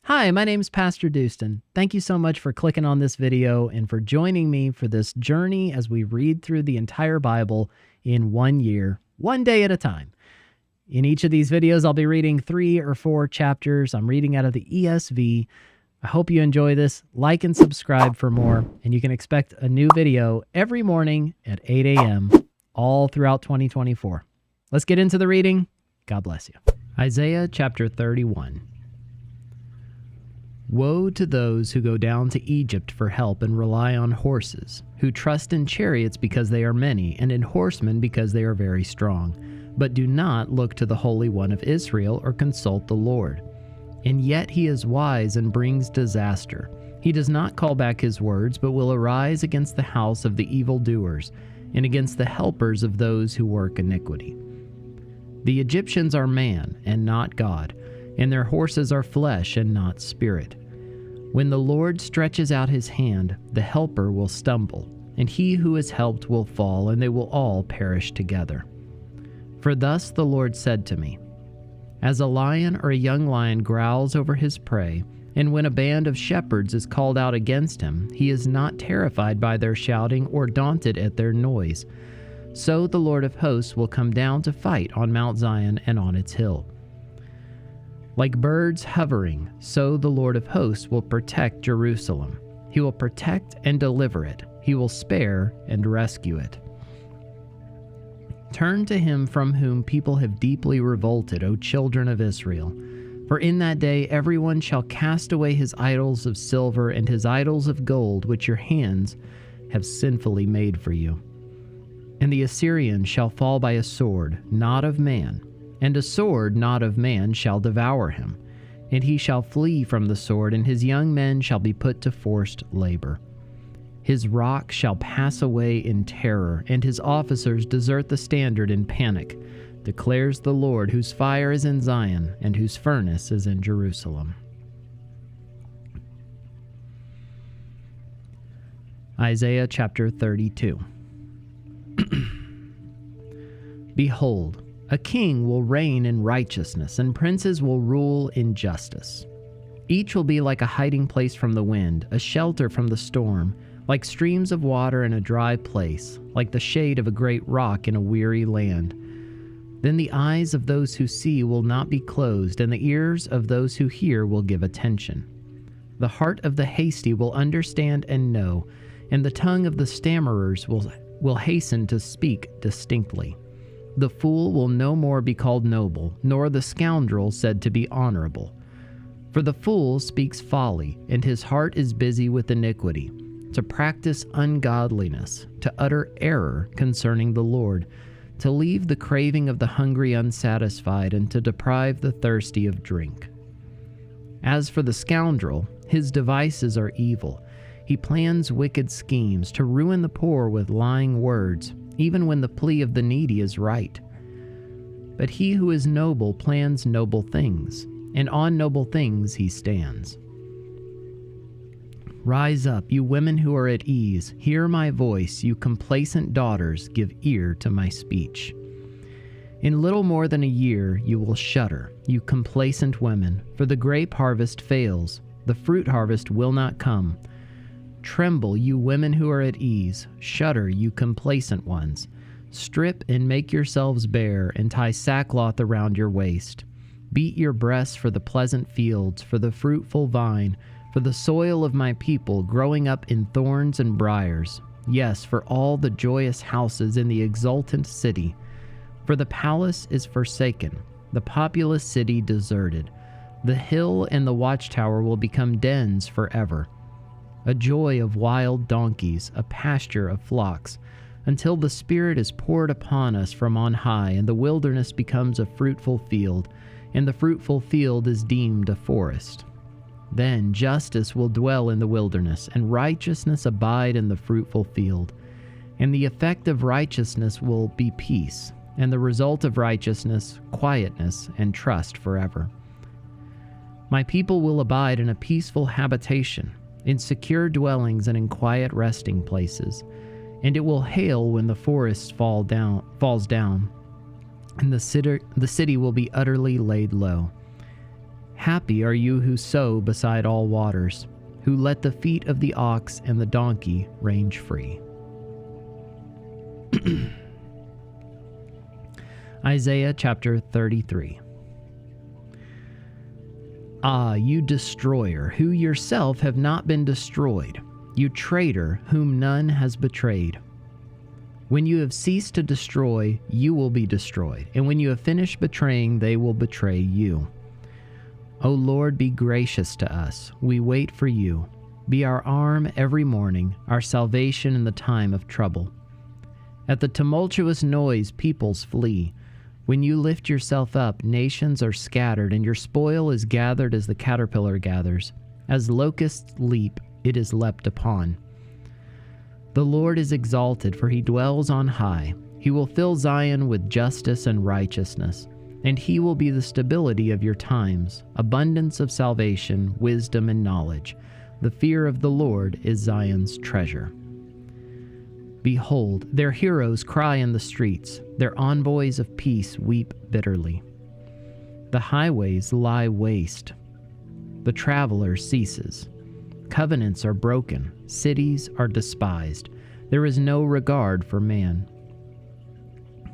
Hi, my name is PastorDoostyn. Thank you so much for clicking on this video and for joining me for this journey as we read through the entire Bible in 1 year, one day at a time. In each of these videos, I'll be reading 3 or 4 chapters. I'm reading out of the ESV. I hope you enjoy this. Like and subscribe for more, and you can expect a new video every morning at 8 a.m. all throughout 2024. Let's get into the reading. God bless you. Isaiah chapter 31. Woe to those who go down to Egypt for help and rely on horses, who trust in chariots because they are many, and in horsemen because they are very strong, but do not look to the Holy One of Israel or consult the Lord. And yet he is wise and brings disaster. He does not call back his words, but will arise against the house of the evildoers, and against the helpers of those who work iniquity. The Egyptians are man, and not God, and their horses are flesh and not spirit. When the Lord stretches out his hand, the helper will stumble, and he who is helped will fall, and they will all perish together. For thus the Lord said to me, as a lion or a young lion growls over his prey, and when a band of shepherds is called out against him, he is not terrified by their shouting or daunted at their noise. So the Lord of hosts will come down to fight on Mount Zion and on its hill. Like birds hovering, so the Lord of hosts will protect Jerusalem. He will protect and deliver it. He will spare and rescue it. Turn to him from whom people have deeply revolted, O children of Israel. For in that day everyone shall cast away his idols of silver and his idols of gold, which your hands have sinfully made for you. And the Assyrian shall fall by a sword, not of man, and a sword not of man shall devour him. And he shall flee from the sword, and his young men shall be put to forced labor. His rock shall pass away in terror, and his officers desert the standard in panic, declares the Lord, whose fire is in Zion, and whose furnace is in Jerusalem. Isaiah chapter 32. Behold, a king will reign in righteousness, and princes will rule in justice. Each will be like a hiding place from the wind, a shelter from the storm, like streams of water in a dry place, like the shade of a great rock in a weary land. Then the eyes of those who see will not be closed, and the ears of those who hear will give attention. The heart of the hasty will understand and know, and the tongue of the stammerers will hasten to speak distinctly. The fool will no more be called noble, nor the scoundrel said to be honorable. For the fool speaks folly, and his heart is busy with iniquity, to practice ungodliness, to utter error concerning the Lord, to leave the craving of the hungry unsatisfied, and to deprive the thirsty of drink. As for the scoundrel, his devices are evil. He plans wicked schemes to ruin the poor with lying words, even when the plea of the needy is right. But he who is noble plans noble things, and on noble things he stands. Rise up, you women who are at ease. Hear my voice, you complacent daughters, give ear to my speech. In little more than a year you will shudder, you complacent women, for the grape harvest fails, the fruit harvest will not come. Tremble, you women who are at ease. Shudder, you complacent ones. Strip and make yourselves bare, and tie sackcloth around your waist. Beat your breasts for the pleasant fields, for the fruitful vine, for the soil of my people growing up in thorns and briars. Yes, for all the joyous houses in the exultant city. For the palace is forsaken, the populous city deserted. The hill and the watchtower will become dens forever. A joy of wild donkeys, a pasture of flocks, until the Spirit is poured upon us from on high, and the wilderness becomes a fruitful field, and the fruitful field is deemed a forest. Then justice will dwell in the wilderness, and righteousness abide in the fruitful field. And the effect of righteousness will be peace, and the result of righteousness, quietness and trust forever. My people will abide in a peaceful habitation, in secure dwellings and in quiet resting places. And it will hail when the forest falls down, and the city will be utterly laid low. Happy are you who sow beside all waters, who let the feet of the ox and the donkey range free. Isaiah chapter 33. Ah, you destroyer, who yourself have not been destroyed, you traitor, whom none has betrayed. When you have ceased to destroy, you will be destroyed, and when you have finished betraying, they will betray you. O Lord, be gracious to us. We wait for you. Be our arm every morning, our salvation in the time of trouble. At the tumultuous noise, peoples flee. When you lift yourself up, nations are scattered, and your spoil is gathered as the caterpillar gathers. As locusts leap, it is leapt upon. The Lord is exalted, for he dwells on high. He will fill Zion with justice and righteousness, and he will be the stability of your times, abundance of salvation, wisdom, and knowledge. The fear of the Lord is Zion's treasure. Behold, their heroes cry in the streets, their envoys of peace weep bitterly. The highways lie waste, the traveler ceases. Covenants are broken, cities are despised. There is no regard for man.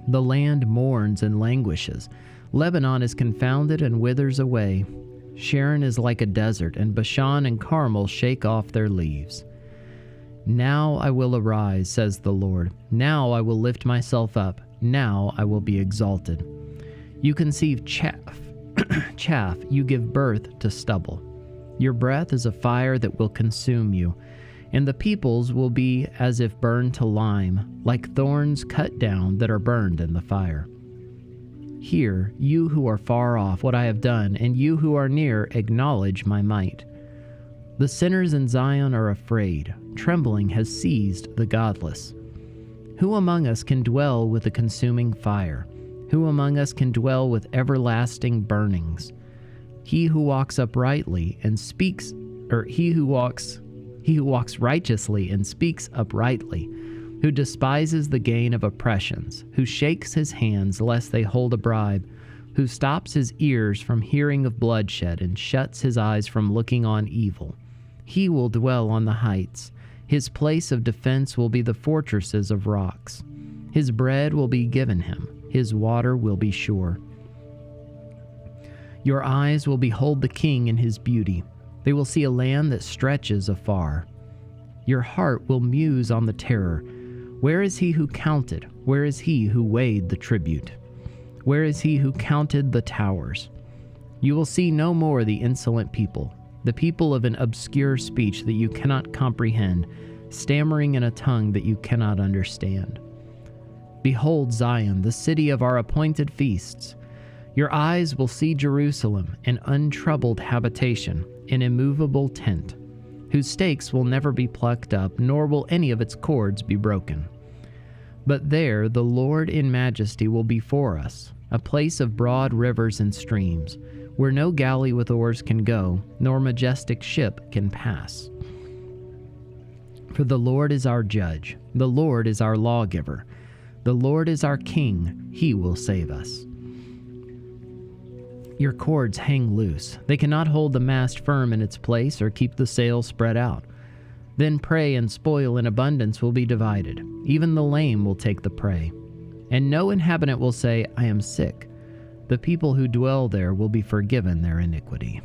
The land mourns and languishes. Lebanon is confounded and withers away. Sharon is like a desert, and Bashan and Carmel shake off their leaves. Now I will arise, says the Lord. Now I will lift myself up. Now I will be exalted. You conceive chaff, you give birth to stubble. Your breath is a fire that will consume you, and the peoples will be as if burned to lime, like thorns cut down that are burned in the fire. Hear, you who are far off, what I have done, and you who are near, acknowledge my might. The sinners in Zion are afraid. Trembling has seized the godless. Who among us can dwell with a consuming fire? Who among us can dwell with everlasting burnings? He who walks uprightly and speaks, or he who walks righteously and speaks uprightly, who despises the gain of oppressions, who shakes his hands lest they hold a bribe, who stops his ears from hearing of bloodshed and shuts his eyes from looking on evil. He will dwell on the heights. His place of defense will be the fortresses of rocks. His bread will be given him. His water will be sure. Your eyes will behold the king in his beauty. They will see a land that stretches afar. Your heart will muse on the terror. Where is he who counted? Where is he who weighed the tribute? Where is he who counted the towers? You will see no more the insolent people, the people of an obscure speech that you cannot comprehend, stammering in a tongue that you cannot understand. Behold Zion, the city of our appointed feasts. Your eyes will see Jerusalem, an untroubled habitation, an immovable tent, whose stakes will never be plucked up, nor will any of its cords be broken. But there the Lord in majesty will be for us, a place of broad rivers and streams, where no galley with oars can go, nor majestic ship can pass. For the Lord is our judge, the Lord is our lawgiver, the Lord is our king, he will save us. Your cords hang loose. They cannot hold the mast firm in its place or keep the sail spread out. Then prey and spoil in abundance will be divided. Even the lame will take the prey. And no inhabitant will say, I am sick. The people who dwell there will be forgiven their iniquity.